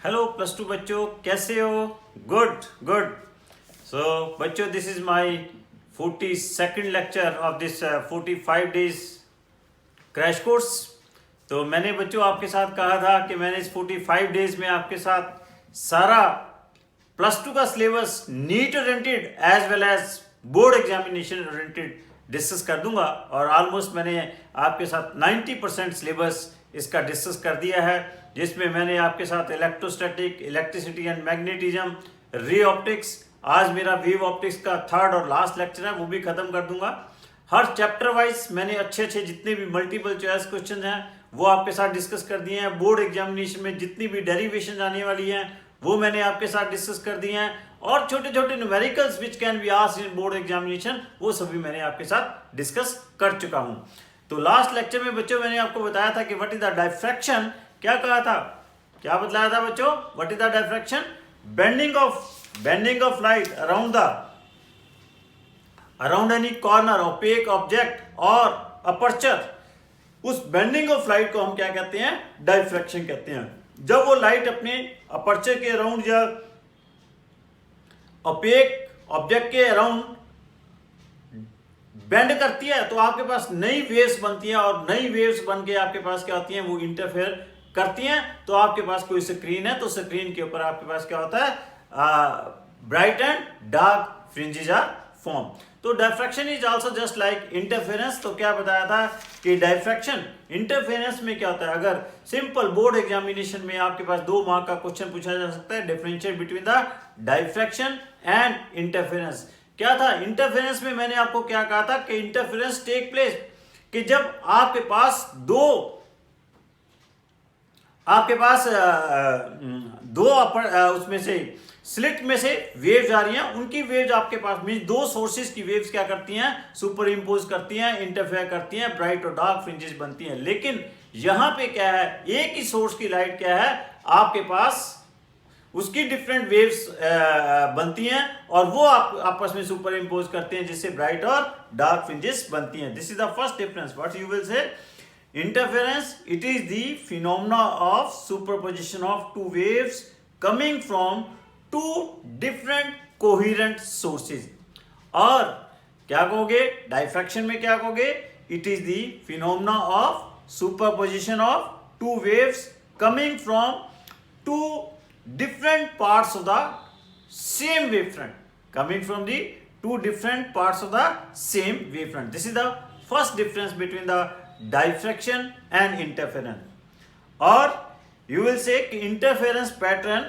Hello plus two बच्चों, कैसे हो? Good good. सो बच्चों, this is my 42nd lecture of this 45 days crash course. तो मैंने बच्चों आपके साथ कहा था कि मैंने इस 45 डेज में आपके साथ सारा प्लस टू का syllabus NEET oriented as well as board examination oriented discuss कर दूंगा। और ऑलमोस्ट मैंने आपके साथ 90% सिलेबस इसका डिस्कस कर दिया है, जिसमें मैंने आपके साथ electrostatic, electricity and magnetism, ray optics, आज मेरा वेव ऑप्टिक्स का थर्ड और लास्ट लेक्चर है, वो भी खत्म कर दूंगा। हर चैप्टर वाइज मैंने अच्छे अच्छे जितने भी मल्टीपल चॉइस क्वेश्चन हैं वो आपके साथ डिस्कस कर दिए हैं। बोर्ड एग्जामिनेशन में जितनी भी डेरिवेशन आने वाली हैं वो मैंने आपके साथ डिस्कस कर दिए हैं, और छोटे छोटे numericals which can be asked in board examination वो सभी मैंने आपके साथ डिस्कस कर चुका हूं। तो लास्ट लेक्चर में बच्चों मैंने आपको बताया था कि व्हाट इज द डायफ्रैक्शन। क्या कहा था, क्या बतलाया था बच्चों? What is the diffraction? Bending of light around any corner, opaque object और अपर्चर। उस बेंडिंग ऑफ लाइट को हम क्या कहते हैं? डायफ्रैक्शन कहते हैं। जब वो लाइट अपने अपर्चर के अराउंड या ओपेक ऑब्जेक्ट के अराउंड बेंड करती है तो आपके पास नई वेव्स बनती हैं, और नई वेव्स बन के आपके पास क्या होती हैं? वो इंटरफेयर करती हैं। तो आपके पास कोई स्क्रीन है तो स्क्रीन के ऊपर आपके पास क्या होता है? Bright and dark fringes are form. तो diffraction is also just like interference. तो क्या बताया था कि डायफ्रैक्शन इंटरफेरेंस में क्या होता है? अगर सिंपल बोर्ड एग्जामिनेशन में आपके पास 2 मार्क का क्वेश्चन पूछा जा सकता है, differentiate between the diffraction and interference. क्या था इंटरफेरेंस में? मैंने आपको क्या कहा था कि इंटरफेरेंस टेक प्लेस कि जब आपके पास दो उसमें से स्लिट में से वेव्स आ रही हैं, उनकी वेव्स आपके पास मीन 2 सोर्सेज की वेव्स क्या करती हैं? सुपर इम्पोज करती हैं, इंटरफेयर करती हैं, ब्राइट और डार्क फ्रिंजेस बनती हैं। लेकिन यहां पे क्या है? एक ही सोर्स की लाइट क्या है आपके पास, उसकी डिफरेंट वेव्स बनती हैं और वो आपस में सुपर इम्पोज करते हैं, जिससे ब्राइट और डार्क फ्रिंजेस बनती हैं। This is the first difference. What you will से? Interference, it is the phenomena of superposition of two waves coming from two different coherent sources. और क्या कहोगे? डायफ्रैक्शन में क्या कहोगे? It is the phenomena of superposition of two waves coming from two different parts of the same wavefront. Coming from the two different parts of the same wavefront. This is the first difference between the diffraction and interference. और you will say कि interference pattern,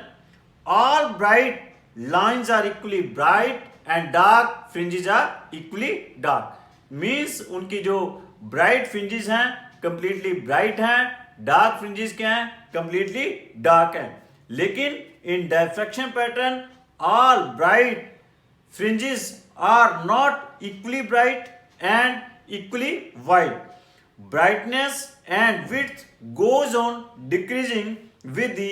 all bright lines are equally bright and dark fringes are equally dark. Means उनकी जो bright fringes हैं completely bright हैं, dark fringes क्या हैं? Completely dark हैं। लेकिन in diffraction pattern all bright fringes are not equally bright and equally wide. Brightness and width goes on decreasing with the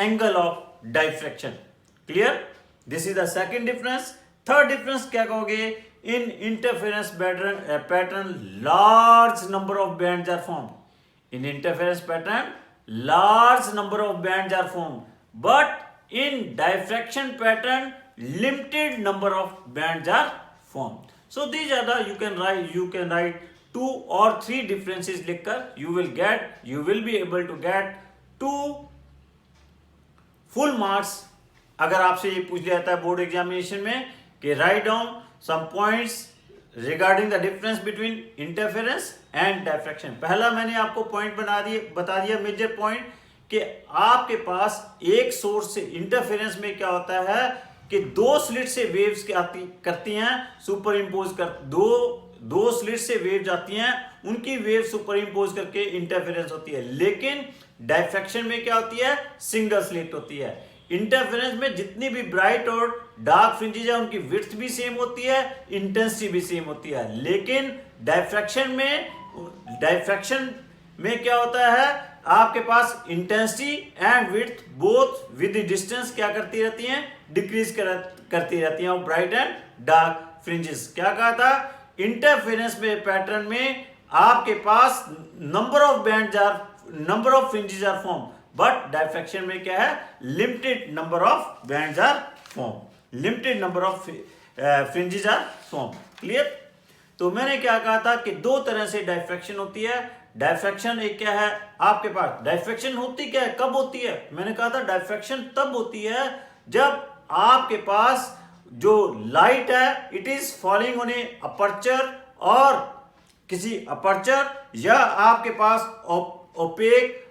angle of diffraction. Clear? This is the second difference. Third difference क्या कहोगे? In interference pattern large number of bands are formed. In interference pattern large number of bands are formed, but in diffraction pattern limited number of bands are formed. So these are the you can write 2 or 3 differences लिखकर you will be able to get 2 full marks। अगर आपसे ये पूछ लिया जाता है board examination में कि write down some points regarding the difference between interference and diffraction. पहला मैंने आपको पॉइंट बता दिया मेजर पॉइंट कि आपके पास एक सोर्स से इंटरफेरेंस में क्या होता है कि 2 स्लिट से वेव्स करती हैं सुपर इम्पोज कर दो स्लिट से वेव जाती हैं, उनकी वेव सुपर इम्पोज करके इंटरफेरेंस होती है। लेकिन डायफ्रैक्शन में क्या होती है? सिंगल स्लिट होती है। इंटरफेरेंस में जितनी भी ब्राइट और डार्क फ्रिंजेस है उनकी विड्थ भी सेम होती है, इंटेंसिटी भी सेम होती है। लेकिन डायफ्रैक्शन में क्या होता है? आपके पास intensity and width both with the distance क्या करती रहती हैं? डिक्रीज करती रहती हैं। और ब्राइट एंड डार्क फ्रिंजेस क्या कहा था? इंटरफेरेंस में पैटर्न में आपके पास number of fringes are form, but diffraction में क्या है, limited number of bands are form, limited number of fringes are form. Clear? तो मैंने क्या कहा था कि दो तरह से डाइफ्रैक्शन होती है। डाइफ्रैक्शन एक क्या है आपके पास, डाइफ्रैक्शन होती क्या है, कब होती है? मैंने कहा था डाइफ्रैक्शन तब होती है जब आपके पास जो लाइट है it is falling on A aperture, और किसी अपर्चर या आपके पास ओपेक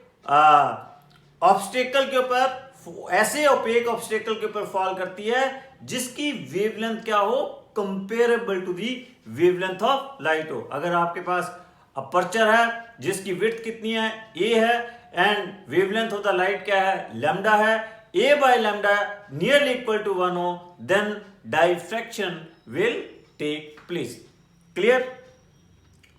ऑब्स्टेकल के ऊपर, ऐसे ओपेक ऑब्स्टेकल के ऊपर फॉल करती है जिसकी वेवलेंथ क्या हो, comparable to the wavelength of light हो। अगर आपके पास अपर्चर है जिसकी विड्थ कितनी है, ए है, and wavelength of the light क्या है, लैम्डा है, a by lambda nearly equal to 1 हो, then diffraction will take place. Clear?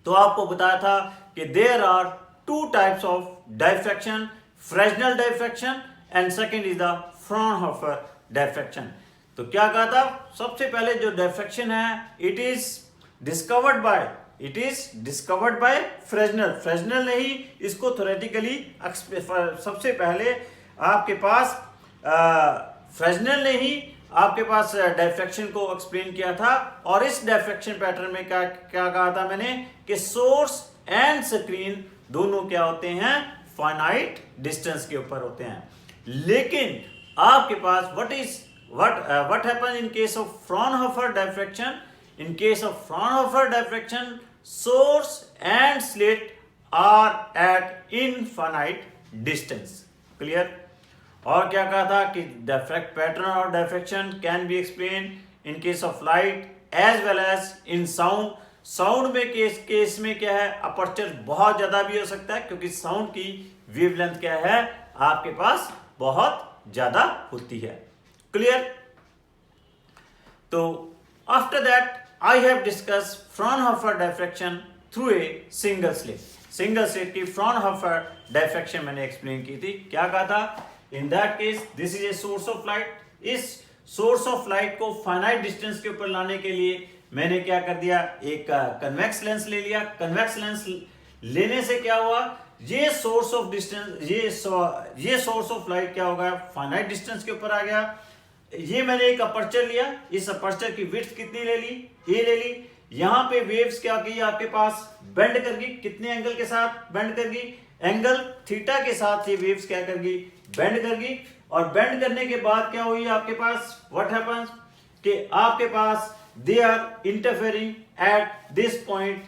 तो आपको बताया था कि there are two types of diffraction, Fresnel diffraction and second is the Fraunhofer diffraction. तो क्या कहा था, सबसे पहले जो डाइफ्रैक्शन है it is discovered by Fresnel ने ही इसको थ्योरेटिकली सबसे पहले आपके पास फ्रेस्नेल ने ही आपके पास डाइफ्रैक्शन को एक्सप्लेन किया था। और इस डाइफ्रैक्शन पैटर्न में क्या कहा था मैंने कि सोर्स एंड स्क्रीन दोनों क्या होते हैं, फाइनाइट डिस्टेंस के ऊपर होते हैं। लेकिन आपके पास what happens in case of Fraunhofer diffraction? In case of Fraunhofer diffraction, source and slit are at infinite distance. Clear? और क्या कहा था कि पैटर्न और diffraction can be explain in case of light as well as in sound. Sound में case में क्या है, अपर्चर बहुत ज्यादा भी हो सकता है क्योंकि साउंड की वेवलेंथ क्या है आपके पास बहुत ज्यादा होती है। क्लियर? तो after that I have discuss Fraunhofer diffraction through a single slit की फ्रॉनहोफर डाइफ्रैक्शन मैंने एक्सप्लेन की थी। क्या कहा था, इन that case this is a source of light. इस सोर्स ऑफ लाइट को फाइनाइट डिस्टेंस के ऊपर लाने के लिए मैंने क्या कर दिया, एक कन्वेक्स लेंस ले लिया। कन्वेक्स लेंस लेने से क्या हुआ, ये सोर्स ऑफ डिस्टेंस ये सोर्स ऑफ लाइट क्या होगा, फाइनाइट डिस्टेंस के ऊपर आ गया। ये मैंने एक अपर्चर लिया, इस अपर्चर की विड्थ कितनी ले ली, ए ले ली। यहां पे वेव्स क्या की आपके पास, बेंड कर गई। कितने एंगल के साथ बेंड कर गई, एंगल थीटा के साथ ये वेव्स क्या कर गई, बेंड कर गई। और बेंड करने के बाद क्या हुई आपके पास, व्हाट हैपेंस कि आपके पास they are interfering at this point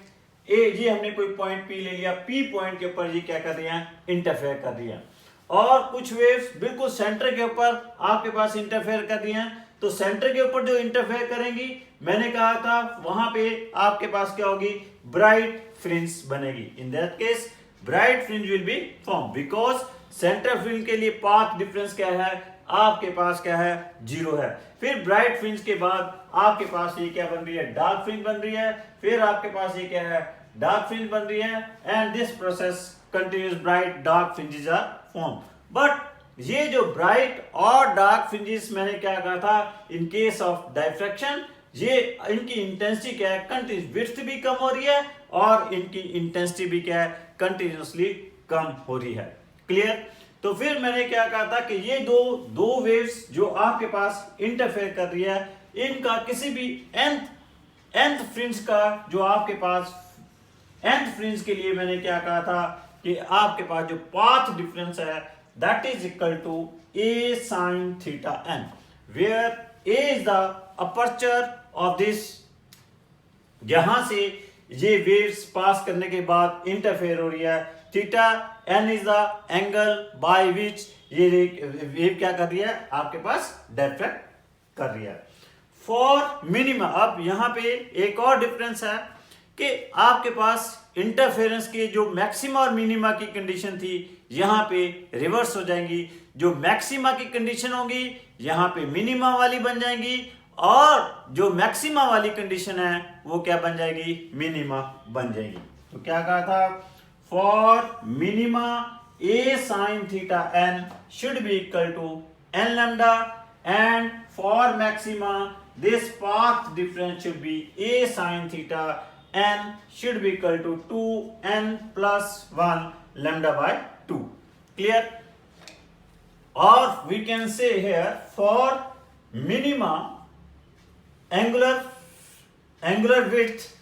a. ये हमने कोई पॉइंट पी ले लिया, पी पॉइंट के ऊपर ये क्या कर रही है, इंटरफेयर कर रही है। और कुछ वेव्स बिल्कुल सेंटर के ऊपर आपके पास इंटरफेयर कर रही हैं। तो सेंटर के ऊपर जो इंटरफेयर करेंगी, मैंने कहा था वहां पे आपके पास क्या होगी, ब्राइट फ्रिंज बनेगी। इन that case bright fringe will be form because centre fringe के लिए पाथ डिफरेंस क्या है आपके पास, क्या है, 0 है। फिर ब्राइट फ्रिंज के बाद आपके पास ये क्या बन रही है, डार्क फ्रिंज बन रही है। फिर आपके पास ये क्या है, डार्क फ्रिंज बन रही है। And this process continues, bright dark fringes are form. But ये जो ब्राइट और डार्क फ्रिंजेस मैंने क्या कहा था, इन केस ऑफ डाइफ्रैक्शन ये इनकी इंटेंसिटी क्या है, कंटिन्यूस, विड्थ भी कम हो रही है और इनकी इंटेंसिटी भी क्या है, कंटिन्यूसली कम हो रही है। क्लियर? तो फिर मैंने क्या कहा था कि ये दो वेव्स जो आपके पास इंटरफेयर कर रही है, इनका किसी भी nth फ्रिंज का जो आपके पास nth फ्रिंज के लिए मैंने क्या कहा था कि आपके पास जो पाथ डिफरेंस है that is equal to a sin theta n, where a is the aperture of this, यहां से ये वेव्स पास करने के बाद इंटरफेयर हो रही है। Theta n is the angle by which ये वेव क्या कर रही है आपके पास, डाइफ्रैक्ट कर रही है। फॉर मिनिमा, अब यहां पे एक और डिफरेंस है कि आपके पास इंटरफेरेंस की जो मैक्सिमा और मिनिमा की कंडीशन थी यहां पे रिवर्स हो जाएंगी। जो मैक्सिमा की कंडीशन होगी यहां पे मिनिमा वाली बन जाएंगी, और जो मैक्सिमा वाली कंडीशन है वो क्या बन जाएगी, मिनिमा बन जाएगी। तो क्या कहा था, for minima a sin theta n should be equal to n lambda, and for maxima this path difference should be a sin theta n should be equal to 2n plus 1 lambda by 2. Clear? or we can say here for minima angular width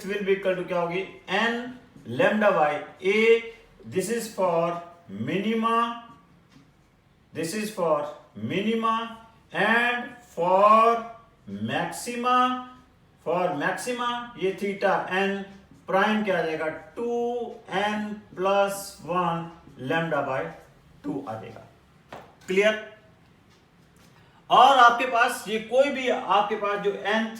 will be equal to क्या होगी n lambda by a. This is for minima and for maxima ये theta n prime क्या आ जाएगा 2n plus 1 lambda by 2 आ जाएगा. Clear. और आपके पास ये कोई भी आपके पास जो nth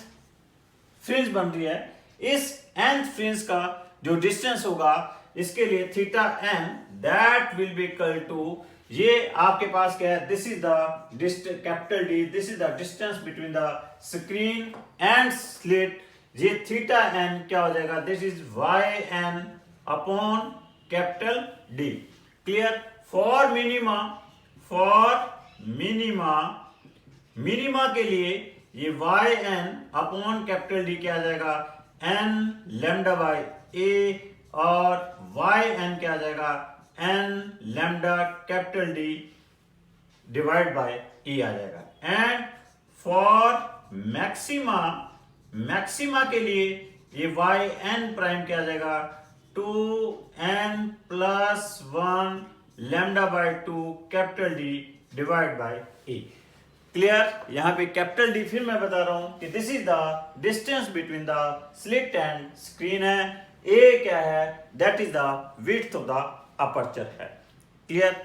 फ्रिंज बन रही है, इस nth फ्रिंज का जो डिस्टेंस होगा इसके लिए theta n that will be equal to, ये आपके पास क्या है, this is the capital D, this is the distance between the screen and slit. ये थीटा n क्या हो जाएगा, this is yn upon capital D. Clear. For minima के लिए ये yn अपॉन कैपिटल D क्या आ जाएगा n लैम्डा बाय a, और yn क्या आ जाएगा n lambda capital D divide by e आ जाएगा. एंड फॉर मैक्सिमा के लिए ये yn प्राइम क्या आ जाएगा 2n plus 1 lambda bye 2 capital D divide by e. Clear. यहां पे कैपिटल D फिर मैं बता रहा हूं कि this is the distance between the slit and screen है. a क्या है, that is the width of the aperture है. क्लियर.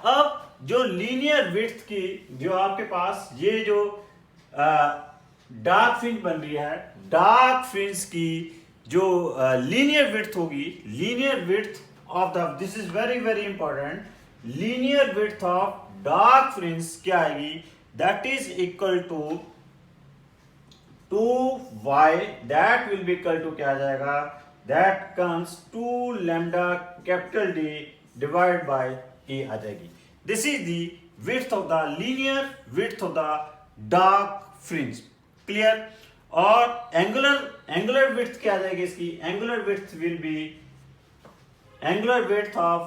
अब जो लीनियर विड्थ की जो आपके पास ये जो डार्क फ्रिंज बन रही है, डार्क फ्रिंज की जो लीनियर विड्थ होगी, linear width of the, this is very very important, linear width of dark fringe क्या आएगी, that is equal to 2y, that will be equal to क्या आ जाएगा, that comes 2 lambda capital D divide by e आ जाएगी. This is the width of the linear width of the dark fringe. Clear. और angular width क्या आ जाएगी इसकी, angular width will be angular width of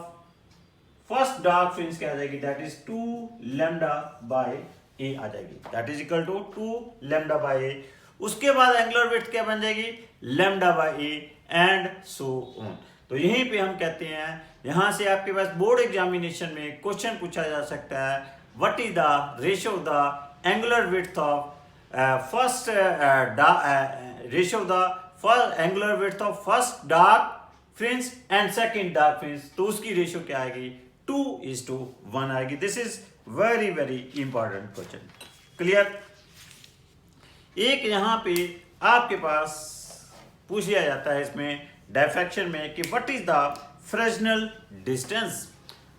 first dark fringe क्या आ जाएगी, that is 2 lambda by a आ जाएगी, that is equal to 2 lambda by a. उसके बाद एंगुलर विड्थ क्या बन जाएगी, lambda by a and so on. तो यहीं पे हम कहते हैं, यहां से आपके पास बोर्ड एग्जामिनेशन में क्वेश्चन पूछा जा सकता है, what is the ratio of the angular width of first ratio of the angular width of first dark fringe and second dark fringe. तो उसकी रेशियो क्या आएगी, 2:1 आएगी. This is very very important question. Clear. एक यहां पे आपके पास पूछ लिया जाता है इसमें डायफ्रैक्शन में कि what is the Fresnel distance.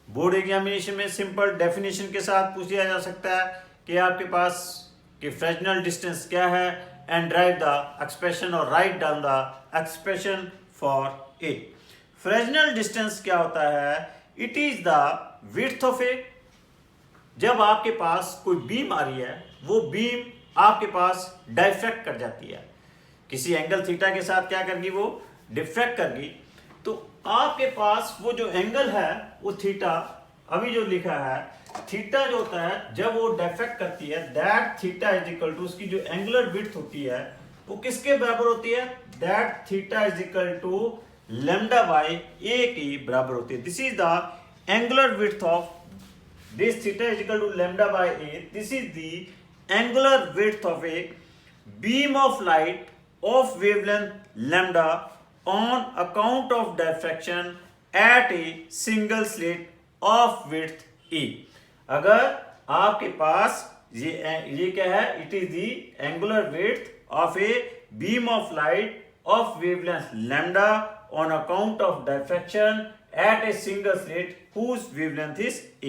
Board examination में सिंपल डेफिनेशन के साथ पूछ लिया जा सकता है कि आपके पास कि फ्रेस्नेल डिस्टेंस क्या है, एंड ड्राइव द एक्सप्रेशन और write down the expression for a. Fresnel distance क्या होता है, it is the width of a. जब आपके पास कोई बीम आ रही है, वो बीम आपके पास डाइफ्रैक्ट कर जाती है, किसी एंगल थीटा के साथ क्या करगी, वो डिफ्रैक्ट करगी. तो आपके पास वो जो एंगल है वो थीटा, अभी जो लिखा है थीटा जो होता है जब वो डिफ्रैक्ट करती है, that theta is equal to, उसकी जो एंगुलर विड्थ होती है वो किसके बराबर होती है, that theta is equal to lambda by a की बराबर होती है. This is the angular width of this theta is equal to lambda by a. This is the angular width of a beam of light of wavelength lambda on account of diffraction at a single slit of width e. अगर आपके पास ये क्या है, it is the angular width of a beam of light of wavelength lambda on account of diffraction at a single slit whose wavelength is a.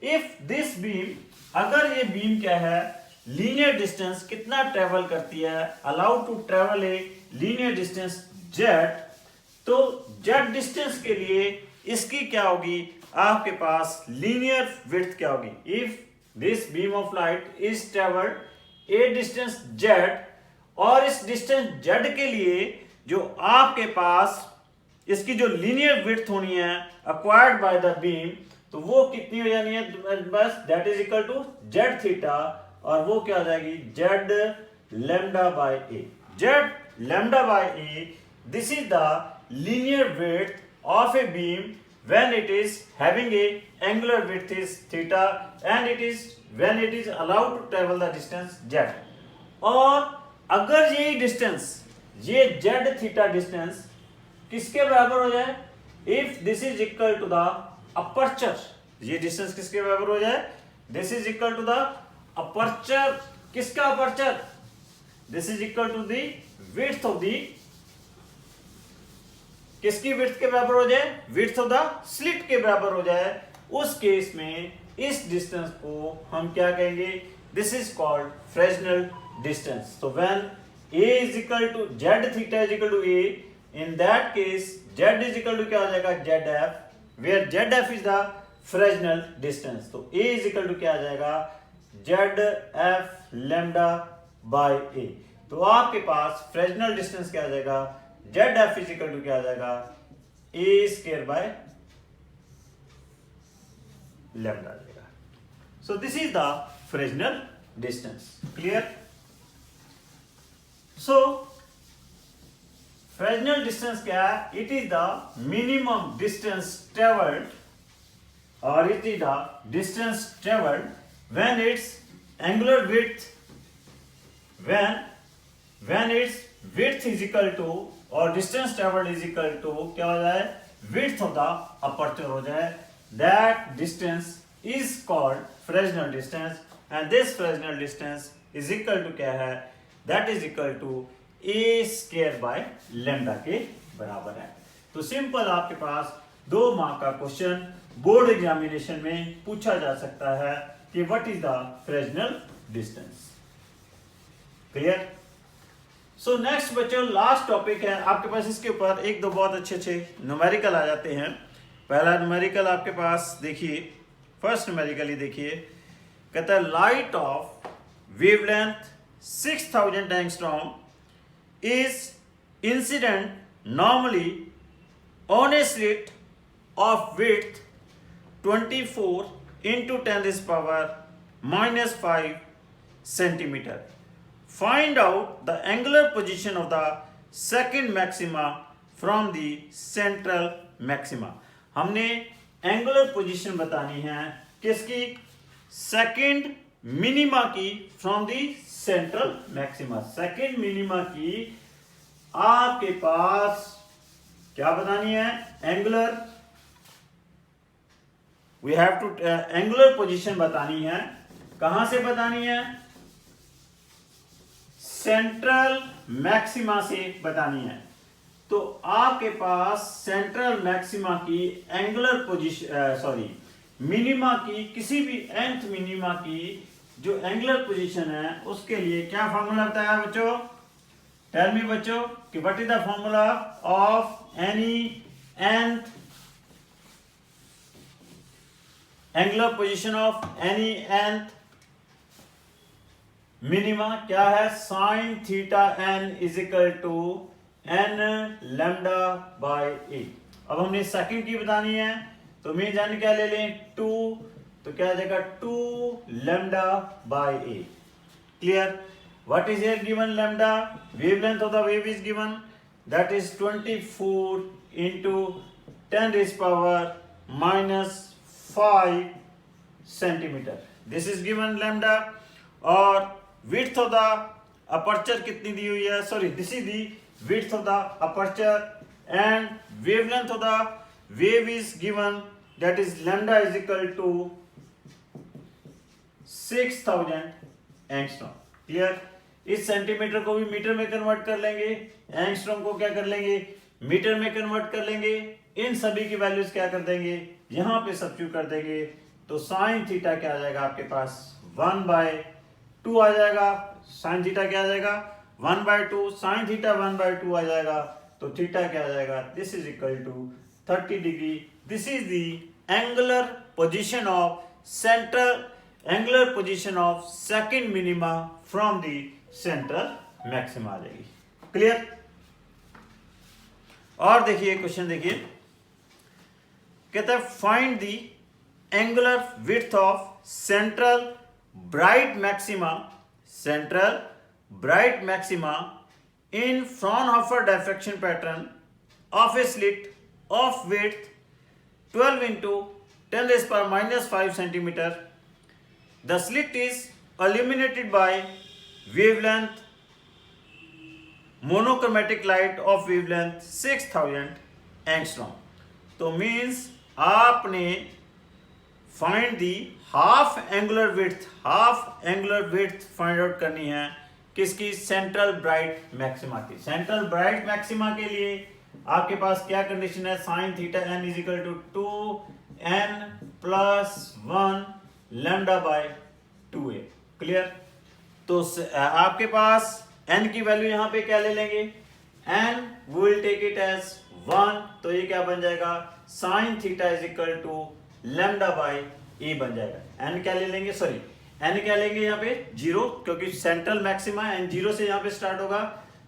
If this beam, अगर ये beam क्या है, लीनियर डिस्टेंस कितना travel करती है, allowed to travel a linear distance z, तो z distance के लिए इसकी क्या होगी, आपके पास लीनियर विड्थ क्या होगी. If this beam of light is travelled A distance z, और इस डिस्टेंस z के लिए जो आपके पास इसकी जो लीनियर विड्थ होनी है अक्वायर्ड बाय द बीम, तो वो कितनी हो जानी है बस, that is equal to z theta, और वो क्या हो जाएगी z lambda by a. Z lambda by a, this is the linear width of a beam when it is having a angular width is theta and it is when it is allowed to travel the distance z। और अगर यही distance, ये z theta distance किसके बराबर हो जाए, if this is equal to the aperture, ये distance किसके बराबर हो जाए, this is equal to the aperture, किसका aperture, this is equal to the width of the, किसकी विड्थ के बराबर हो जाए, विड्थ ऑफ द स्लिट के बराबर हो जाए, उस केस में इस डिस्टेंस को हम क्या कहेंगे, this is called Fresnel distance. तो when a is equal to z theta is equal to a, in that case z is equal to क्या हो जाएगा zf, where zf is the Fresnel distance. तो a is equal to क्या आ जाएगा zf lambda by a। तो आपके पास Fresnel distance क्या आ जाएगा, zf इज इक्वल टू क्या आ जाएगा a स्क्वायर बाय लैम्डा आ जाएगा। So this is the Fresnel distance, clear. So Fresnel distance क्या है, it is the minimum distance travelled, और it is the distance travelled when its angular width, when its width is equal to, और distance travelled is equal to क्या हो जाए, width of the aperture हो जाए, that distance is called Fresnel distance, and this Fresnel distance is equal to क्या है, that is equal to a square by lambda के बराबर है। तो सिंपल आपके पास 2 मार्क का क्वेश्चन बोर्ड एग्जामिनेशन में पूछा जा सकता है कि what is the Fresnel distance, clear. So next बच्चों लास्ट टॉपिक है आपके पास, इसके ऊपर एक दो बहुत अच्छे अच्छे न्यूमेरिकल आ जाते हैं। पहला न्यूमेरिकल आपके पास देखिए, फर्स्ट न्यूमेरिकल ही देखिए, कहता है light of wavelength 6000 angstrom is incident normally on a slit of width 24 into 10 raised power minus 5 centimeter. Find out the angular position of the second maxima from the central maxima. हमने angular position बतानी है किसकी, second minima की from the central maxima. Second minima की आपके पास क्या बतानी है, angular, we have to angular position बतानी है, कहां से बतानी है, सेंट्रल मैक्सिमा से बतानी है। तो आपके पास सेंट्रल मैक्सिमा की एंगुलर पोजीशन मिनिमा की, किसी भी nth मिनिमा की जो एंगुलर पोजीशन है उसके लिए क्या फॉर्मूला बताया बच्चों, टेल मी बच्चों कि what is the formula of any nth angular position of any nth minima क्या है, sine theta n is equal to n lambda by a। अब हमने सेकंड की बतानी है तो मैं जान क्या ले लें 2, तो क्या आ जाएगा 2 lambda by a, clear. What is here given, lambda, wavelength of the wave is given, that is 24 into 10 raised power minus 5 centimeter, this is given lambda. और width of the aperture कितनी दी हुई है, sorry this is the width of the aperture, and wavelength of the wave is given, that is lambda is equal to 6000 angstrom, clear. इस centimetre को भी metre में convert कर लेंगे, एंगस्ट्रॉम को क्या कर लेंगे, मीटर में कन्वर्ट कर लेंगे, इन सभी की वैल्यूज क्या कर देंगे, यहां पे सब्स्टिट्यूट कर देंगे। तो साइन थीटा क्या आ जाएगा आपके पास 1/2 आ जाएगा, साइन थीटा क्या आ जाएगा 1/2, साइन थीटा 1/2 आ जाएगा, तो थीटा क्या आ जाएगा, this is equal to 30 degree. This is the angular position of central, angular position of second minima from the central maxima आ जाएगी, क्लियर। और देखिए क्वेश्चन देखिए, कहता है find the angular width of central bright maxima in Fraunhofer diffraction pattern of a slit of width 12 into 10 raised power minus 5 centimeter. The slit is illuminated by wavelength monochromatic light of wavelength 6000 angstrom. तो means आपने find the half angular width find out करनी है किसकी, central bright maxima की। Central bright maxima के लिए आपके पास क्या कंडीशन है, sine theta n is equal to 2n plus 1 lambda by 2a। क्लियर। तो आपके पास n की वैल्यू यहां पे क्या ले लेंगे, n we will take it as 1, तो ये क्या बन जाएगा, sine theta is equal to lambda by a बन जाएगा। n क्या ले लेंगे, सॉरी n क्या लेंगे यहाँ पे 0, क्योंकि सेंट्रल मैक्सिमा n 0 से यहाँ पे स्टार्ट होगा,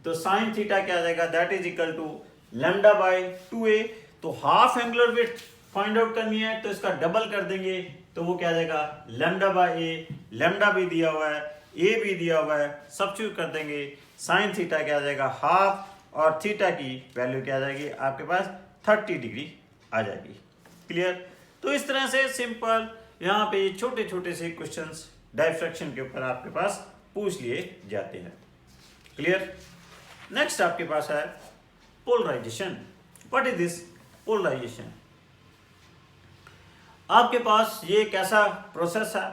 तो साइन थीटा क्या आ जाएगा, that is equal to lambda by 2a। तो half angular width find out करनी है तो इसका डबल कर देंगे, तो वो क्या आ जाएगा लैम्डा बाय ए। लैम्डा भी दिया हुआ है, ए भी दिया हुआ है, सब्स्टिट्यूट कर देंगे, साइन थीटा क्या आ जाएगा हाफ, और थीटा की वैल्यू क्या आ जाएगी आपके पास 30 डिग्री आ जाएगी। क्लियर। तो इस तरह से सिंपल यहाँ पे छोटे छोटे से क्वेश्चंस डायफ्रैक्शन के ऊपर आपके पास पूछ लिए जाते हैं। क्लियर। नेक्स्ट आपके पास है polarization. What is this polarization? आपके पास ये एक ऐसा प्रोसेस है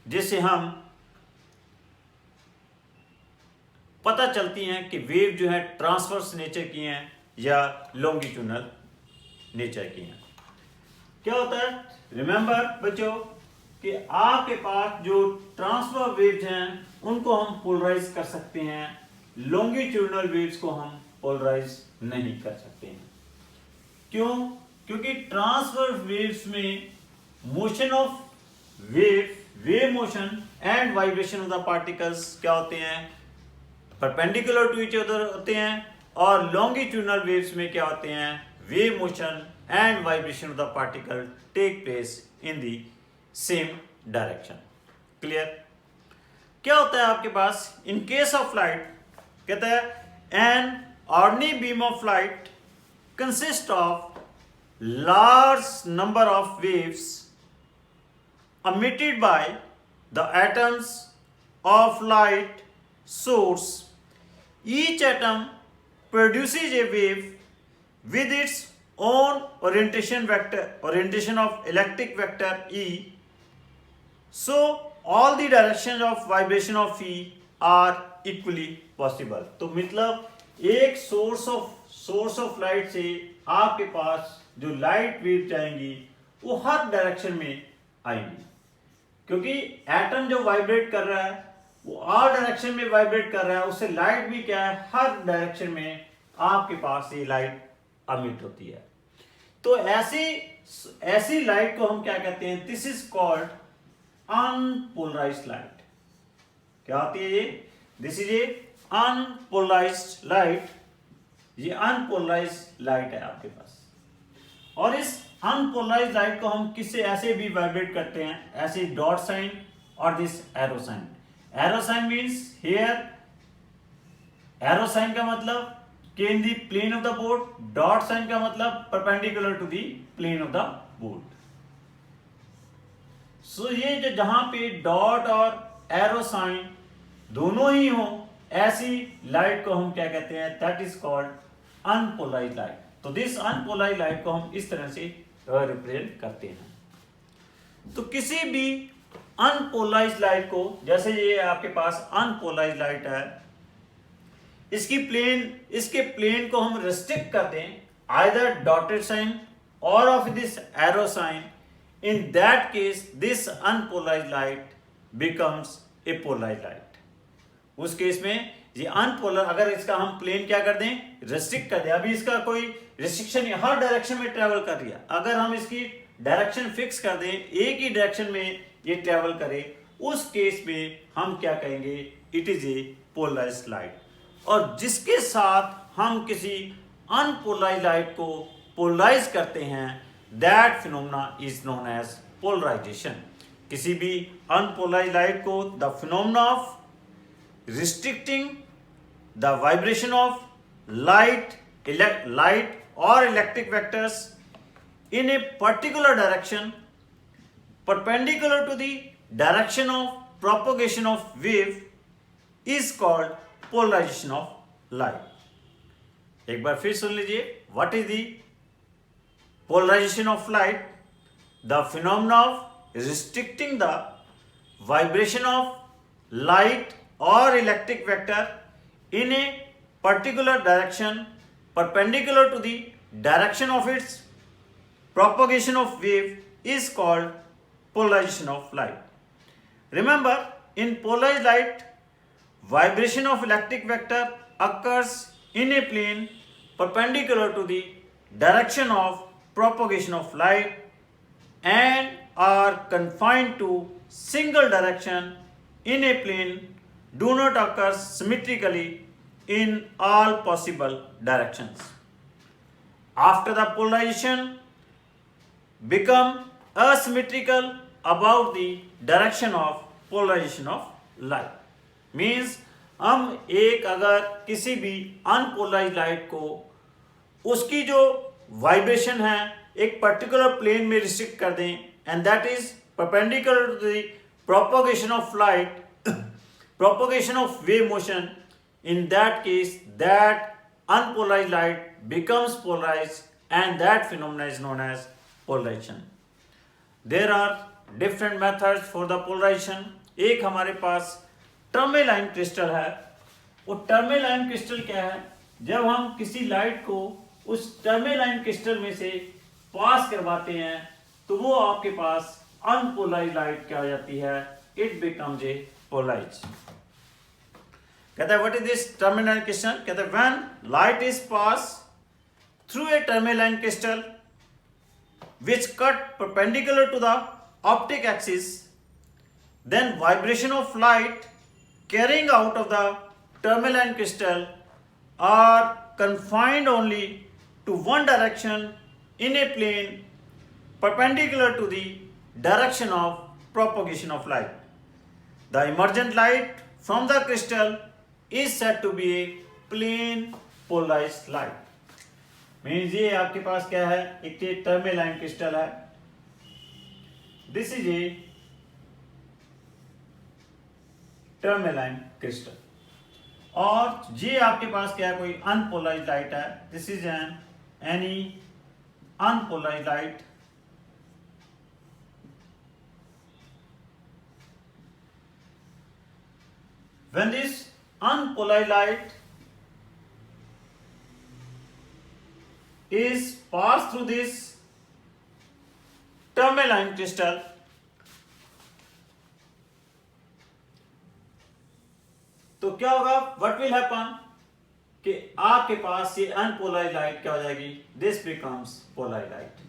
जिससे हम पता चलती हैं कि वेव जो है ट्रांसवर्स नेचर की हैं या लॉन्गिट्यूडनल नेचर की हैं। क्या होता है, रिमेंबर बच्चों कि आपके पास जो ट्रांसफर वेव्स हैं उनको हम पोलराइज कर सकते हैं, लॉन्गिट्यूडनल वेव्स को हम पोलराइज नहीं कर सकते हैं। क्यों? क्योंकि ट्रांसफर वेव्स में motion of wave motion and vibration of the particles क्या होते हैं, परपेंडिकुलर टू ईच अदर होते हैं, और लॉन्गिट्यूडनल वेव्स में क्या होते हैं, wave motion and vibration of the particle take place in the same direction. Clear. क्या होता है आपके पास इन केस ऑफ लाइट, कहता है an ordinary beam of light consist of large number of waves emitted by the atoms of light source. Each atom produces a wave with its own orientation of electric vector E. So all the directions of vibration of E are equally possible. तो मतलब एक source of light से आपके पास जो light wave जाएंगी वो हर direction में आएंगी, क्योंकि एटम जो वाइब्रेट कर रहा है वो हर डायरेक्शन में वाइब्रेट कर रहा है, उससे लाइट भी क्या है हर डायरेक्शन में आपके पास ये लाइट अमिट होती है। तो ऐसी लाइट को हम क्या कहते हैं, this is called unpolarised light. क्या होती है ये, this is A unpolarised light. ये अनपोलराइज्ड लाइट है आपके पास, और इस अनपोलराइज्ड लाइट को हम किससे ऐसे भी वाइब्रेट करते हैं, ऐसे डॉट साइन और this arrow sign. Arrow sign means here, arrow sign का मतलब कि in the plane of the board, dot sign का मतलब perpendicular to the plane of the board. So ये जो जहां पे डॉट और एरो साइन दोनों ही हो, ऐसी लाइट को हम क्या कहते हैं, that is called unpolarised light. तो दिस अनपोलराइज्ड लाइट को हम इस तरह से रिप्रेजेंट करते हैं। तो किसी भी अनपोलराइज्ड लाइट को, जैसे ये आपके पास अनपोलराइज्ड लाइट है, इसके प्लेन को हम रिस्ट्रिक्ट कर दें आइदर डॉटेड साइन और of this arrow sign, in that case this unpolarized light becomes a polarized light. उस केस में ये अनपोलर, अगर इसका हम प्लेन क्या कर दें, रेस्ट्रिक्ट कर दें, अभी इसका कोई रिस्ट्रिक्शन नहीं, हर डायरेक्शन में ट्रेवल कर रही है, अगर हम इसकी डायरेक्शन फिक्स कर दें, एक ही डायरेक्शन में ये ट्रेवल करे, उस केस में हम क्या कहेंगे, it is a polarized light. और जिसके साथ हम किसी अनपोलराइज्ड लाइट को पोलराइज करते हैं, that phenomena is known as polarization. किसी भी अनपोलराइज्ड लाइट को the phenomena of restricting the vibration of light or electric vectors in a particular direction perpendicular to the direction of propagation of wave is called polarization of light. एक बार फिर सुन लीजिए, what is the polarization of light? The phenomena of restricting the vibration of light or electric vector in a particular direction perpendicular to the direction of its propagation of wave is called polarization of light. Remember, in polarized light, vibration of electric vector occurs in a plane perpendicular to the direction of propagation of light and are confined to single direction in a plane, do not occur symmetrically in all possible directions. After the polarization become asymmetrical about the direction of polarization of light. Means हम एक अगर किसी भी unpolarized light को उसकी जो vibration है एक पर्टिकुलर प्लेन में रिस्ट्रिक्ट कर दें and that is perpendicular to the propagation of light, propagation of wave motion. In that case, that unpolarized light becomes polarized and that phenomena is known as polarization. There are different methods for the polarization. एक हमारे पास टर्मेलाइन crystal है. वो टर्मेलाइन crystal क्या है? जब हम किसी light को उस टर्मेलाइन क्रिस्टल में से पास करवाते हैं तो वो आपके पास अनपोलराइज्ड लाइट क्या हो जाती है? It becomes a polarized. कहता है what is this tourmaline crystal? कहता है when light is pass through a tourmaline crystal which cut perpendicular to the optic axis, then vibration of light carrying out of the tourmaline crystal are confined only to one direction in a plane perpendicular to the direction of propagation of light. The emergent light from the crystal is said to be a plane polarized light. Means ये आपके पास क्या है? एक ये tourmaline crystal है. This is a tourmaline crystal. और ये आपके पास क्या है? कोई अनपोलराइज्ड लाइट है. This is any unpolarized light. When this unpolarized light is passed through this tourmaline crystal, तो क्या होगा? What will happen? कि आपके पास ये अनपोलराइज्ड लाइट क्या हो जाएगी? This becomes polarized light.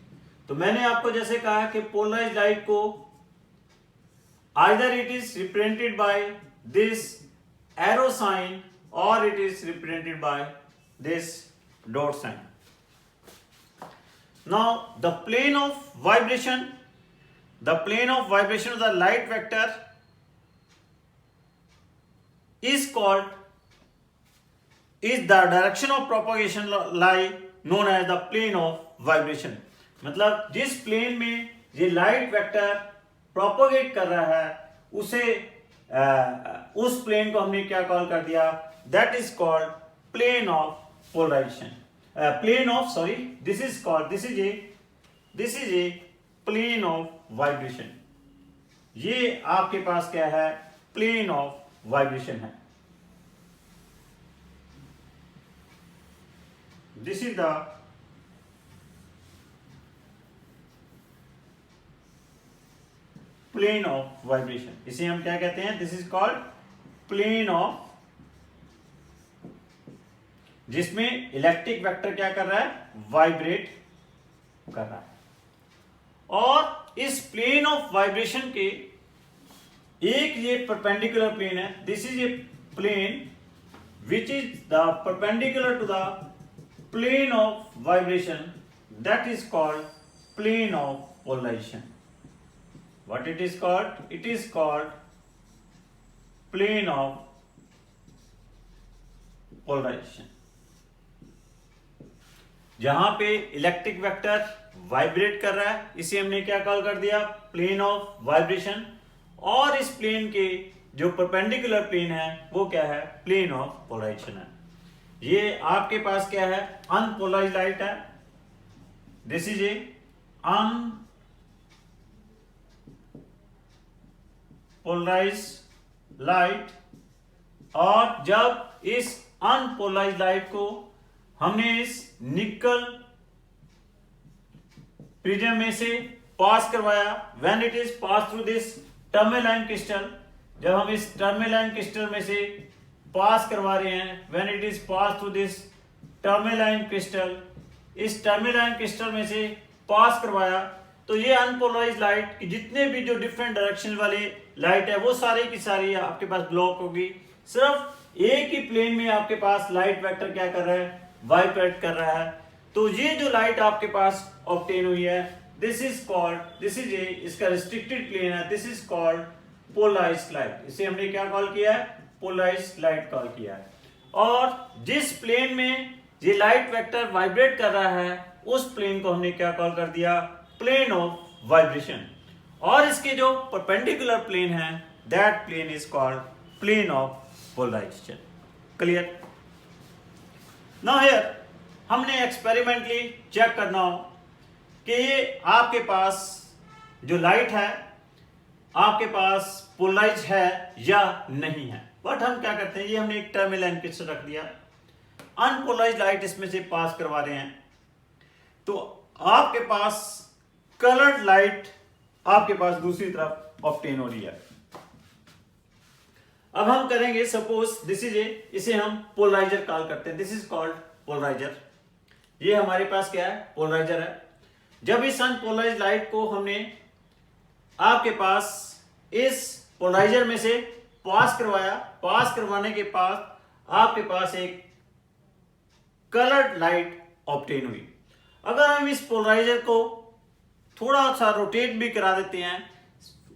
तो मैंने आपको जैसे कहा कि पोलराइज्ड लाइट को either it is represented by this arrow sign or it is represented by this dot sign. Now the plane of vibration of the light vector is the direction of propagation lie known as the plane of vibration. मतलब जिस plane में ये light vector propagate कर रहा है उसे उस plane को हमने क्या कॉल कर दिया? That is called plane of polarization. This is a plane of vibration. ये आपके पास क्या है? प्लेन ऑफ वाइब्रेशन है. This is the plane of vibration. इसे हम क्या कहते हैं? This is called plane of, जिसमें इलेक्ट्रिक वेक्टर क्या कर रहा है? वाइब्रेट कर रहा है. और इस प्लेन ऑफ वाइब्रेशन के एक ये परपेंडिकुलर प्लेन है. This is a plane which is the perpendicular to the plane of vibration. That is called plane of polarization. What it is called? It is called plane of polarization. जहां पे electric vector vibrate कर रहा है, इसे हमने क्या call कर दिया? Plane of vibration. और इस प्लेन के जो परपेंडिकुलर प्लेन है वो क्या है? प्लेन ऑफ पोलराइजेशन है। ये आपके पास क्या है? अनपोलराइज्ड लाइट है। This is A unpolarised light. और जब इस अनपोलराइज्ड लाइट को हमने इस निकल प्रिज्म में से पास करवाया, when it is pass through this tourmaline crystal, जब हम इस टर्मेलाइन क्रिस्टल में से पास करवा रहे हैं, when it is pass through this tourmaline crystal, इस टर्मेलाइन क्रिस्टल में से पास करवाया, तो ये अनपोलराइज्ड लाइट की जितने भी जो डिफरेंट डायरेक्शन वाली लाइट है वो सारी की सारी आपके पास ब्लॉक होगी। सिर्फ एक ही प्लेन में आपके पास लाइट वेक्टर क्या कर रहा है? वाइब्रेट कर रहा है। तो ये जो लाइट आपके पास ऑब्टेन हुई है, this is called, this is a, इसका रिस्ट्रिक्टेड प्लेन है, this is called polarized light. इसे हमने क्या कॉल किया है? पोलराइज्ड लाइट कॉल किया है। और जिस प्लेन में ये लाइट वेक्टर वाइब्रेट कर रहा है उस प्लेन को हमने क्या कॉल कर दिया? Plane of vibration. और इसके जो परपेंडिकुलर प्लेन है, that plane is called plane of polarization. Clear? Now here हमने एक्सपेरिमेंटली चेक करना हो कि ये आपके पास जो लाइट है आपके पास पोलराइज है या नहीं है। बट हम क्या करते हैं, ये हमने एक टर्मिनल क्रिस्टल रख दिया, अनपोलराइज लाइट इसमें से पास करवा रहे हैं, तो आपके पास कलर्ड लाइट आपके पास दूसरी तरफ ऑब्टेन हो रही है। अब हम करेंगे, सपोज दिस इज ए, इसे हम पोलराइजर कॉल करते हैं, दिस इज कॉल्ड पोलराइजर। ये हमारे पास क्या है? पोलराइजर है। जब इस अनपोलराइज्ड लाइट को हमने आपके पास इस पोलराइजर में से पास करवाया, पास करवाने के बाद आपके पास एक कलर्ड लाइट ऑब्टेन हुई। अगर हम इस पोलराइजर को थोड़ा सा रोटेट भी करा देते हैं,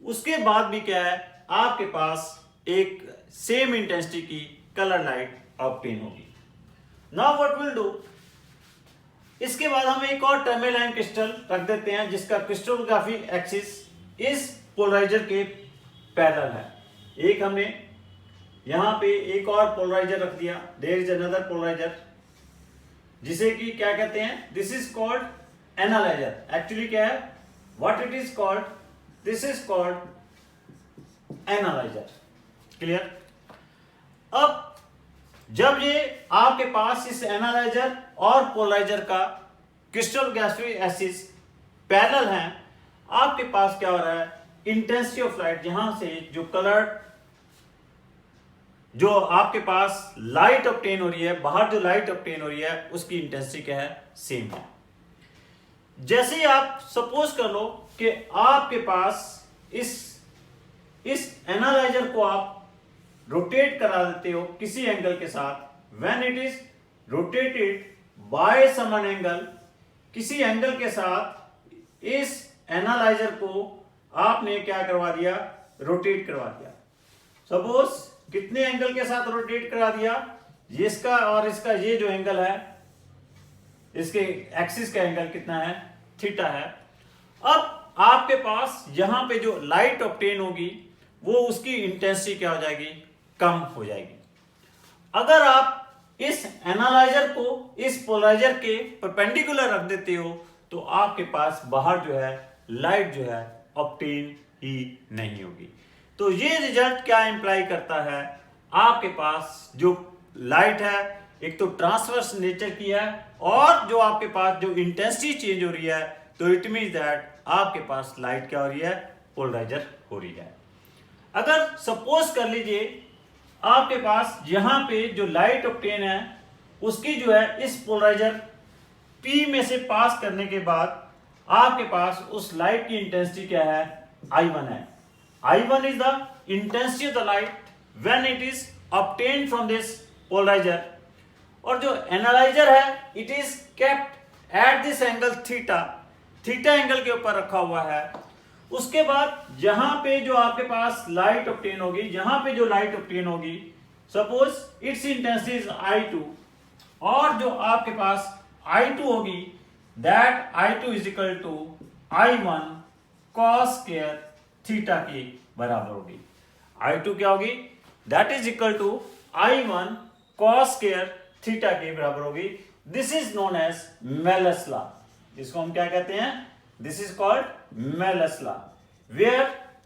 उसके बाद भी क्या है? आपके पास एक सेम इंटेंसिटी की कलर लाइट ऑब्टेन होगी। नाउ व्हाट विल डू, इसके बाद हम एक और टर्मेलाइन क्रिस्टल रख देते हैं जिसका क्रिस्टलोग्राफी एक्सिस इस पोलराइजर के पैरेलल है। एक हमने यहां पे एक और पोलराइजर रख दिया, देयर इज अनदर पोलराइजर, जिसे कि क्या कहते हैं? This is called analyser. Actually क्या है? What it is called? This is called analyser. Clear? अब जब ये आपके पास इस एनालाइजर और पोलराइजर का क्रिस्टलोग्राफी एक्सिस पैरेलल है, आपके पास क्या हो रहा है? इंटेंसिटी ऑफ लाइट, जहां से जो कलर, जो आपके पास लाइट ऑब्टेन हो रही है, बाहर जो लाइट ऑब्टेन हो रही है उसकी इंटेंसिटी क्या है? सेम है। जैसे ही आप सपोज कर लो कि आपके पास इस एनालाइजर को आप रोटेट करा देते हो किसी एंगल के साथ, when it is rotated by some angle, किसी एंगल के साथ इस एनालाइजर को आपने क्या करवा दिया? रोटेट करवा दिया। सपोज कितने एंगल के साथ रोटेट करा दिया? इसका और इसका ये जो एंगल है, इसके एक्सिस का एंगल कितना है? थीटा है। अब आपके पास यहां पे जो लाइट ऑब्टेन होगी वो उसकी इंटेंसिटी क्या हो जाएगी? कम हो जाएगी। अगर आप इस एनालाइजर को इस पोलराइजर के परपेंडिकुलर रख देते हो तो आपके पास बाहर जो है लाइट जो है ऑब्टेन ही नहीं होगी। तो ये रिजल्ट क्या इंप्लाई करता है? आपके पास जो लाइट है एक तो ट्रांसवर्स नेचर की है, और जो आपके पास जो इंटेंसिटी चेंज हो रही है, तो इट मीन्स दैट आपके पास लाइट क्या हो रही है? पोलराइजर हो रही है। अगर सपोज कर लीजिए आपके पास यहां पे जो लाइट ऑब्टेन है उसकी जो है इस पोलराइजर P में से पास करने के बाद आपके पास उस लाइट की इंटेंसिटी क्या है? I1 है। I1 is the intensity of the light when it is obtained from this polarizer, और जो एनालाइजर है it is kept at this angle theta, theta angle के ऊपर रखा हुआ है। उसके बाद जहां पे जो आपके पास लाइट ऑब्टेन होगी, जहां पे जो लाइट ऑब्टेन होगी, suppose its intensity is I2, और जो आपके पास I2 होगी, that I2 is equal to I1 cos square theta के बराबर होगी। I2 क्या होगी? That is equal to I1 cos square theta के बराबर होगी। This is known as Malus law. इसको हम क्या कहते हैं? This is called Malus law, where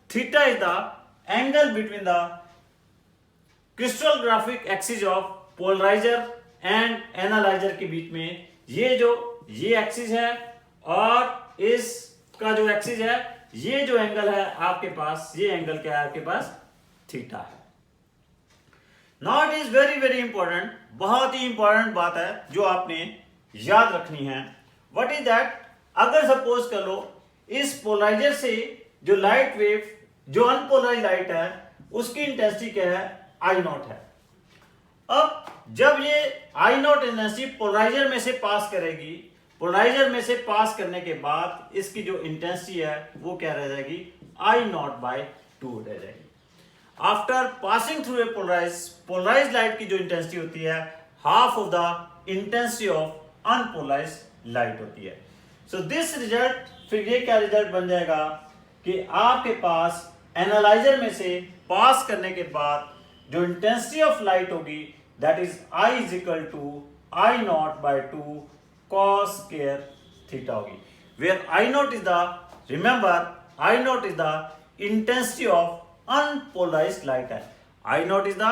theta is the angle between the crystallographic axis of polariser and analyser के बीच में ये एक्सिस है और इसका जो एक्सिस है, ये जो एंगल है आपके पास, ये एंगल क्या है आपके पास? थीटा है। Now it is very very important, बहुत ही इंपॉर्टेंट बात है जो आपने याद रखनी है। What is that? अगर सपोज कर लो इस पोलराइजर से जो लाइट वेव, जो अनपोलराइज लाइट है, उसकी इंटेंसिटी क्या है? I0 है। अब जब ये I0 इंटेंसिटी पोलराइजर में से पास करेगी, पोलराइजर में से पास करने के बाद इसकी जो इंटेंसिटी है वो क्या रह जाएगी? I0/2 रह जाएगी। After passing through a polarize light की जो इंटेंसिटी होती है, half of the intensity of unpolarize light होती है। सो दिस रिजल्ट, फिर ये क्या रिजल्ट बन जाएगा कि आपके पास एनालाइजर में से पास करने के बाद जो इंटेंसिटी ऑफ लाइट होगी, that is I is equal to I0/2 cos square theta होगी, where I0 is the, remember I0 is the intensity of unpolarized light है। I0 is the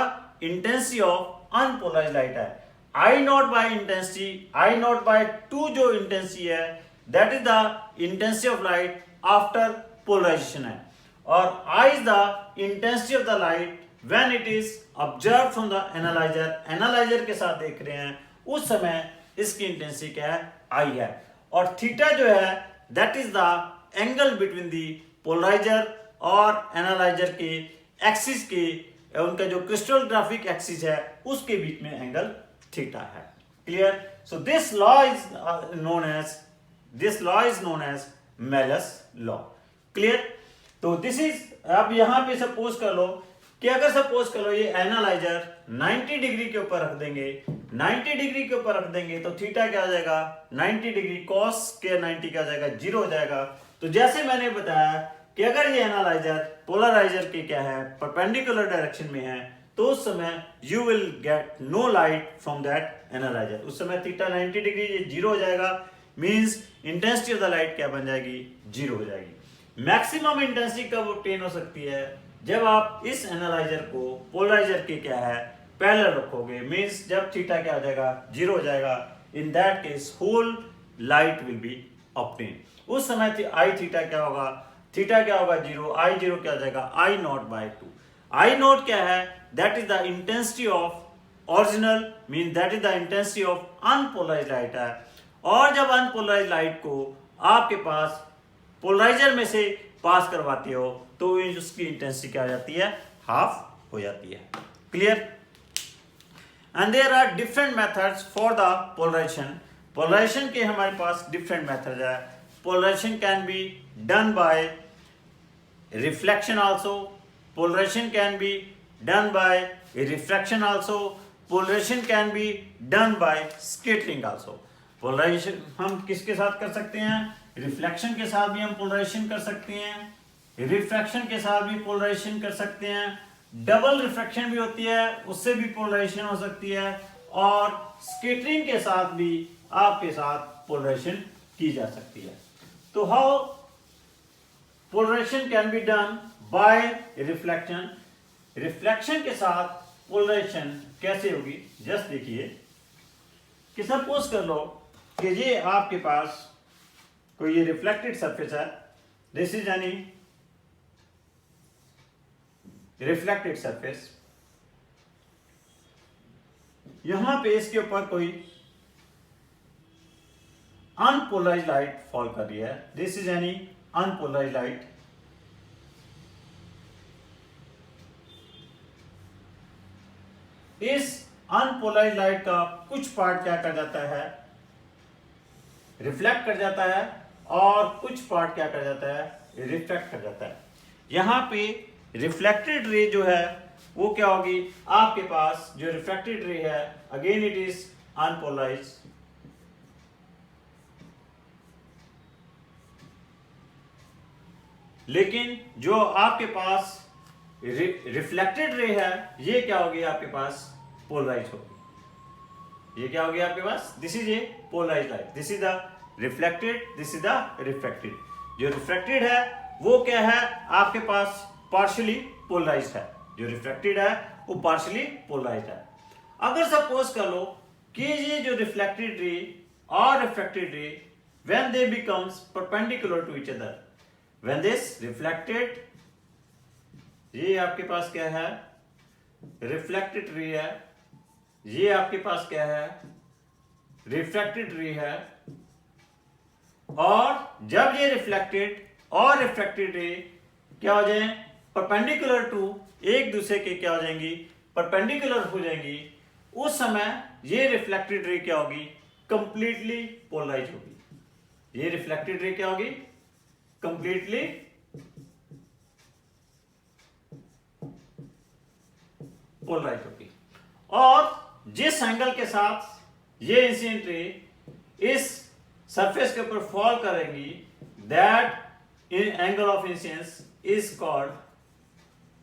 intensity of unpolarized light है। I0 by intensity, I0/2 जो intensity है, that is the intensity of light after polarization है, और I is the intensity of the light when it is observe from the analyser. Analyser के साथ देख रहे हैं उस समय इसकी इंटेंसिटी क्या है? I है। और थीटा जो है that is the angle between the polarizer और एनालाइजर के एक्सिस के, उनका जो क्रिस्टलोग्राफिक एक्सिस है उसके बीच में एंगल थीटा है। Clear? So this law is known as Malus law. Clear? तो दिस इज, अब यहां पे सपोज कर लो कि अगर सपोज कर लो ये एनालाइजर 90 डिग्री के ऊपर रख देंगे, 90 डिग्री के ऊपर रख देंगे तो थीटा क्या हो जाएगा? 90 डिग्री cos स्क्वायर 90 क्या हो जाएगा? 0 हो जाएगा। तो जैसे मैंने बताया कि अगर ये एनालाइजर पोलराइजर के क्या है? परपेंडिकुलर डायरेक्शन में है, तो उस समय you will get no light from that analyzer. उस समय थीटा 90 डिग्री ये 0 हो जाएगा, means intensity of the light क्या बन जाएगी? 0 हो जाएगी। मैक्सिमम इंटेंसिटी कब ऑब्टेन हो सकती है? जब आप इस एनालाइजर को पोलराइजर के क्या है? पैरेलल रखोगे, मींस जब थीटा क्या हो जाएगा? 0 हो जाएगा। In that case whole light will be obtain. उस समय आई थीटा क्या होगा? थीटा क्या होगा? 0। I0 क्या हो जाएगा? I0/2। I0 क्या है? That is the intensity of original, mean that is the intensity of unpolarized light है। और जब अनपोलराइज्ड लाइट को आपके पास पोलराइजर में से पास करवाते हो तो उसकी इंटेंसिटी क्या हो जाती है? हाफ हो जाती है। Clear? And there are different methods for the polarization. Polarization के हमारे पास डिफरेंट मेथड है। Polarization can be done by reflection also, polarization can be done by refraction also, polarization can be done by scattering also। Polarization हम किसके साथ कर सकते हैं? रिफ्लेक्शन के साथ भी हम पोलराइजेशन कर सकते हैं, रिफ्रैक्शन के साथ भी पोलराइजेशन कर सकते हैं, डबल रिफ्रैक्शन भी होती है, उससे भी पोलराइजेशन हो सकती है, और स्कैटरिंग के साथ भी आपके साथ पोलराइजेशन की जा सकती है। तो how polarization can be done by reflection. Reflection के साथ पोलराइजेशन कैसे होगी? जस्ट देखिए कि सपोज कर लो कि ये आपके पास कोई ये रिफ्लेक्टेड सरफेस है, this is any reflected surface, यहां पे इसके ऊपर कोई अनपोलराइज्ड लाइट फॉल कर रही है, this is any unpolarized light. इस अनपोलराइज्ड लाइट का कुछ पार्ट क्या कर जाता है? रिफ्लेक्ट कर जाता है, और कुछ पार्ट क्या कर जाता है, रिफ्लेक्ट कर जाता है। यहाँ पे रिफ्लेक्टेड रे जो है वो क्या होगी, आपके पास जो रिफ्लेक्टेड रे है अगेन इट इज अनपोलराइज्ड, लेकिन जो आपके पास रिफ्लेक्टेड रे है ये क्या होगी आपके पास, पोलराइज होगी। ये क्या होगी आपके पास, this is a polarize light, this is the reflected, this is the reflected. जो रिफ्लेक्टेड है वो क्या है आपके पास, पार्शियली पोलराइज्ड है। जो रिफ्लेक्टेड है वो पार्शियली पोलराइज्ड है। अगर सपोज कर लो कि ये जो रिफ्लेक्टेड रे और refracted ray when they becomes perpendicular to each other, when this reflected, ये आपके पास क्या है, रिफ्लेक्टेड रे है, ये आपके पास क्या है, रिफ्रैक्टेड रे है, और जब ये रिफ्लेक्टेड और रिफ्रैक्टेड रे क्या हो जाए, परपेंडिकुलर टू, एक दूसरे के क्या हो जाएंगी, परपेंडिकुलर हो जाएंगी, उस समय ये रिफ्लेक्टेड रे क्या होगी, कंप्लीटली पोलराइज होगी। ये रिफ्लेक्टेड रे क्या होगी, कंप्लीटली पोलराइज होगी। और जिस एंगल के साथ ये इंसिडेंट रे इस सरफेस के ऊपर फॉल करेंगी, that angle of incidence is called,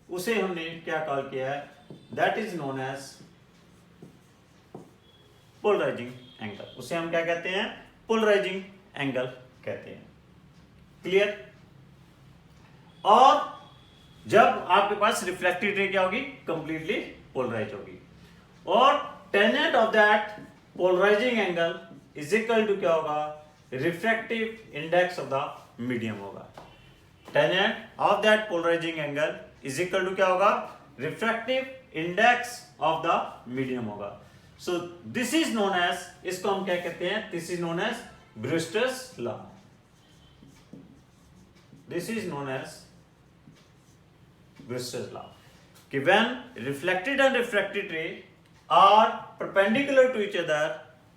उसे हमने क्या कॉल किया है, that is known as polarizing angle. उसे हम क्या कहते हैं, पोलराइजिंग एंगल कहते हैं। क्लियर। और जब आपके पास रिफ्लेक्टेड रे क्या होगी, कंप्लीटली पोलराइज होगी, और tangent of that polarizing angle is equal to क्या होगा, refractive index of the medium होगा। Tangent of that polarizing angle is equal to क्या होगा, refractive index of the medium होगा। So this is known as, इसको हम क्या कहते हैं, this is known as Brewster's law. This is known as Brewster's law कि when reflected and refracted ray are perpendicular to each other,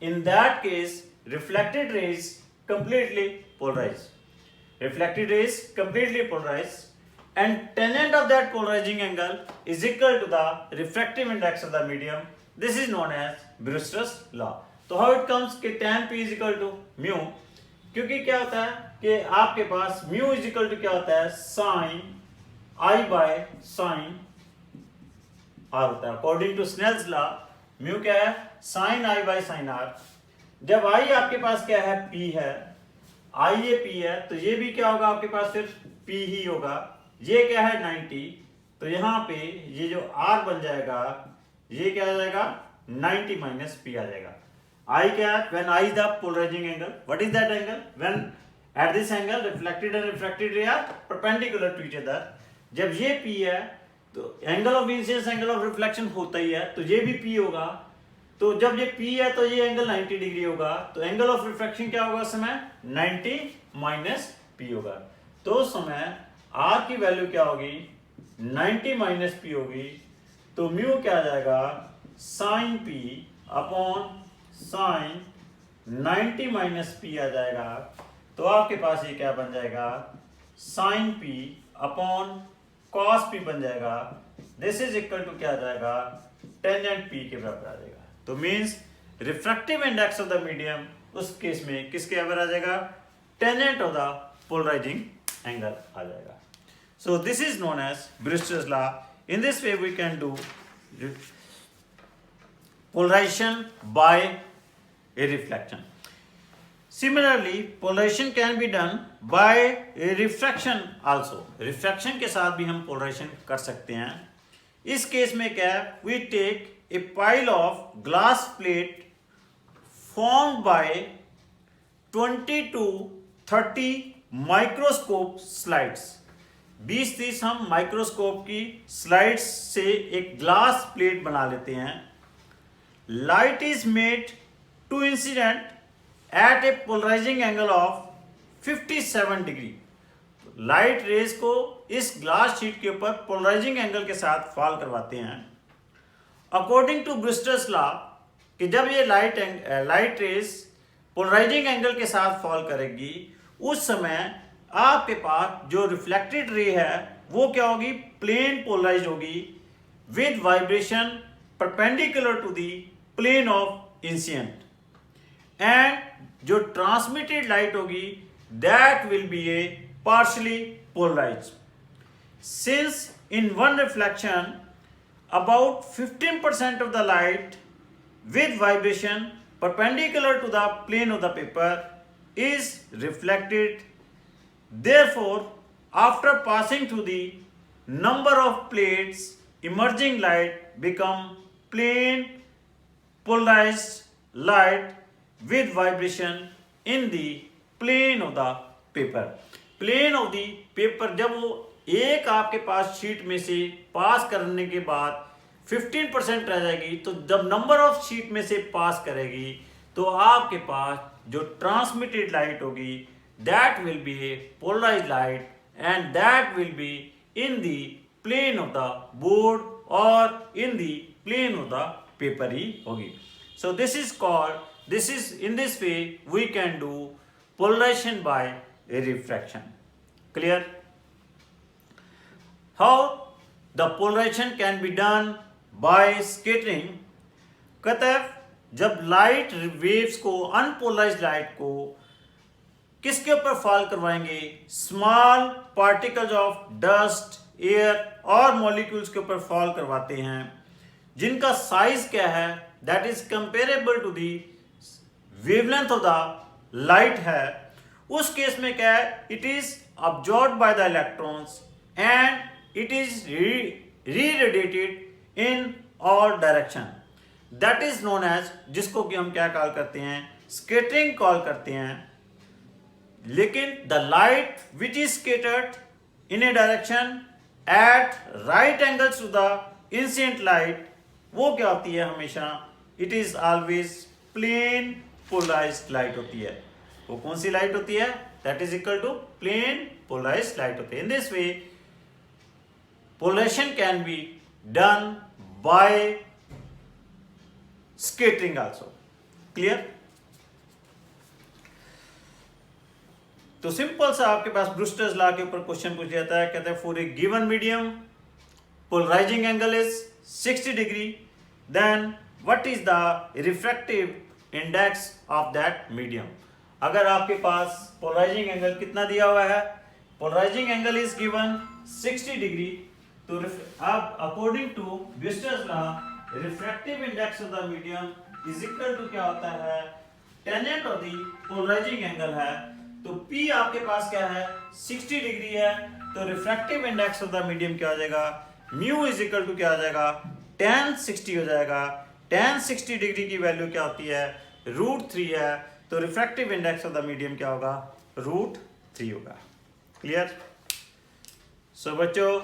in that case reflected ray is completely polarized. Reflected ray is completely polarized, and tangent of that polarizing angle is equal to the refractive index of the medium. This is known as Brewster's law. तो how it comes कि tan p is equal to mu, क्योंकि क्या होता है कि आपके पास mu is equal to क्या होता है, sin I by sin R होता है। According to Snell's law mu क्या है, sine I by sine r. जब आई आपके पास क्या है, पी है, आई ये पी है, तो ये भी क्या होगा आपके पास फिर पी ही होगा। ये क्या है 90, तो यहाँ पे ये जो आर बन जाएगा ये क्या आ जाएगा, 90 माइनस पी आ जाएगा। आई क्या है, when I is the polarising angle, what is that angle, when at this angle reflected and refracted ray are perpendicular to each other. जब ये पी है तो angle of incidence angle of reflection होता ही है, तो ये भी P होगा। तो जब ये P है तो ये एंगल 90 डिग्री होगा, तो एंगल ऑफ रिफ्लेक्शन क्या होगा उस समय, 90 माइनस P होगा। तो उस समय R की वैल्यू क्या होगी, 90 माइनस P होगी। तो म्यू क्या आ जाएगा, sine P upon sine 90 minus P आ जाएगा। तो आपके पास ये क्या बन जाएगा, sine P upon cos p बन जाएगा। दिस इज इक्वल टू क्या आ जाएगा, टेंजेंट p के बराबर आ जाएगा। तो means refractive index of the medium उस केस में किसके बराबर आ जाएगा, tangent of the polarising angle आ जाएगा। So this is known as Brewster's law. In this way we can do polarization by a reflection. Similarly, polarization can be done by refraction also. Refraction के साथ भी हम polarization कर सकते हैं। इस केस में क्या है, we take a pile of glass plate formed by 20 to 30 microscope slides. 20-30 हम माइक्रोस्कोप की स्लाइड्स से एक ग्लास प्लेट बना लेते हैं। Light is made to incident at a polarizing angle of 57 degree. Light rays को इस ग्लास शीट के ऊपर पोलराइजिंग एंगल के साथ फॉल करवाते हैं। अकॉर्डिंग टू ब्रूस्टर्स लॉ कि जब ये लाइट रेज पोलराइजिंग एंगल के साथ फॉल करेगी, उस समय आपके पास जो रिफ्लेक्टेड रे है वो क्या होगी, प्लेन पोलराइज्ड होगी with vibration perpendicular to the plane of incident, and जो ट्रांसमिटेड लाइट होगी that will be a partially polarised. Since in one reflection about 15% of the light with vibration perpendicular to the plane of the paper is reflected, therefore after passing through the number of plates emerging light become plane polarized light with vibration in the plane of the paper। plane of the paper जब वो एक आपके पास sheet में से पास करने के बाद 15% रह जाएगी, तो जब नंबर ऑफ शीट में से पास करेगी तो आपके पास जो ट्रांसमिटेड लाइट होगी that will be a polarized light and that will be in the plane of the board और in the plane of the paper ही होगी। So this is called, this is in this way we can do polarization by refraction. Clear? How the polarization can be done by scattering? कहता है जब light waves को, unpolarised light को किसके ऊपर fall करवाएंगे, small particles of dust, air और molecules के ऊपर फॉल करवाते हैं जिनका साइज क्या है, that is comparable to the wavelength of the light है। उस केस में क्या है, it is absorbed by the electrons and it is re-radiated in all direction, that is known as, जिसको कि हम क्या कॉल करते हैं, स्कैटरिंग कॉल करते हैं। लेकिन the light which is scattered in a direction at right angles to the incident light, वो क्या होती है हमेशा, it is always plane polarized light होती है। वो कौन सी लाइट होती है, that is equal to plane polarized light होती है। In this way polarization can be done by scattering also। Clear? तो सिंपल सा आपके पास ब्रूस्टर्स लॉ के ऊपर क्वेश्चन पूछ जाता है, कहते हैं for a given medium polarising angle is 60 degree, then what is the refractive index of that medium. अगर आपके पास पोलराइजिंग एंगल कितना दिया हुआ है, polarising angle is given 60 degree, तो अब according to Brewster's law refractive index of the medium is equal to क्या होता है, tangent of the polarising angle है। तो P आपके पास क्या है, 60 डिग्री है, तो refractive index of the medium क्या हो जाएगा, म्यू इज इक्वल टू क्या हो जाएगा, tan 60 हो जाएगा। tan 60 डिग्री की वैल्यू क्या होती है, √3 है, तो refractive index of the medium क्या होगा, √3 होगा। क्लियर? सो बच्चों,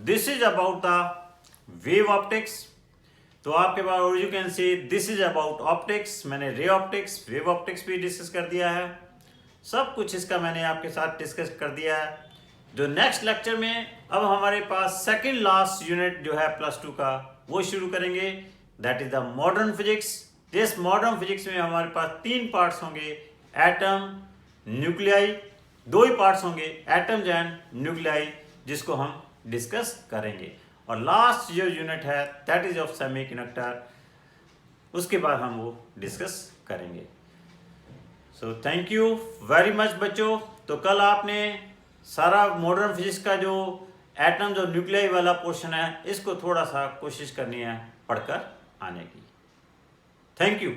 this is about the wave optics. तो आपके पास, और you can see this is about optics. मैंने रे ऑप्टिक्स, वेव ऑप्टिक्स भी डिस्कस कर दिया है, सब कुछ इसका मैंने आपके साथ डिस्कस कर दिया है। जो नेक्स्ट लेक्चर में अब हमारे पास सेकंड लास्ट यूनिट जो है +2 का, वो शुरू करेंगे, that is the modern physics. इस मॉडर्न फिजिक्स में हमारे पास 3 पार्ट्स होंगे, एटम, न्यूक्लियाई, 2 ही पार्ट्स होंगे, एटम्स एंड न्यूक्लियाई, जिसको हम डिस्कस करेंगे। और लास्ट जो यूनिट है दैट इज ऑफ सेमीकंडक्टर, उसके बाद हम वो डिस्कस करेंगे। So thank you very much बच्चों। तो कल आपने सारा मॉडर्न फिजिक्स का जो एटम्स और न्यूक्लियाई वाला पोर्शन है, इसको थोड़ा सा कोशिश करनी है पढ़कर आने की। Thank you.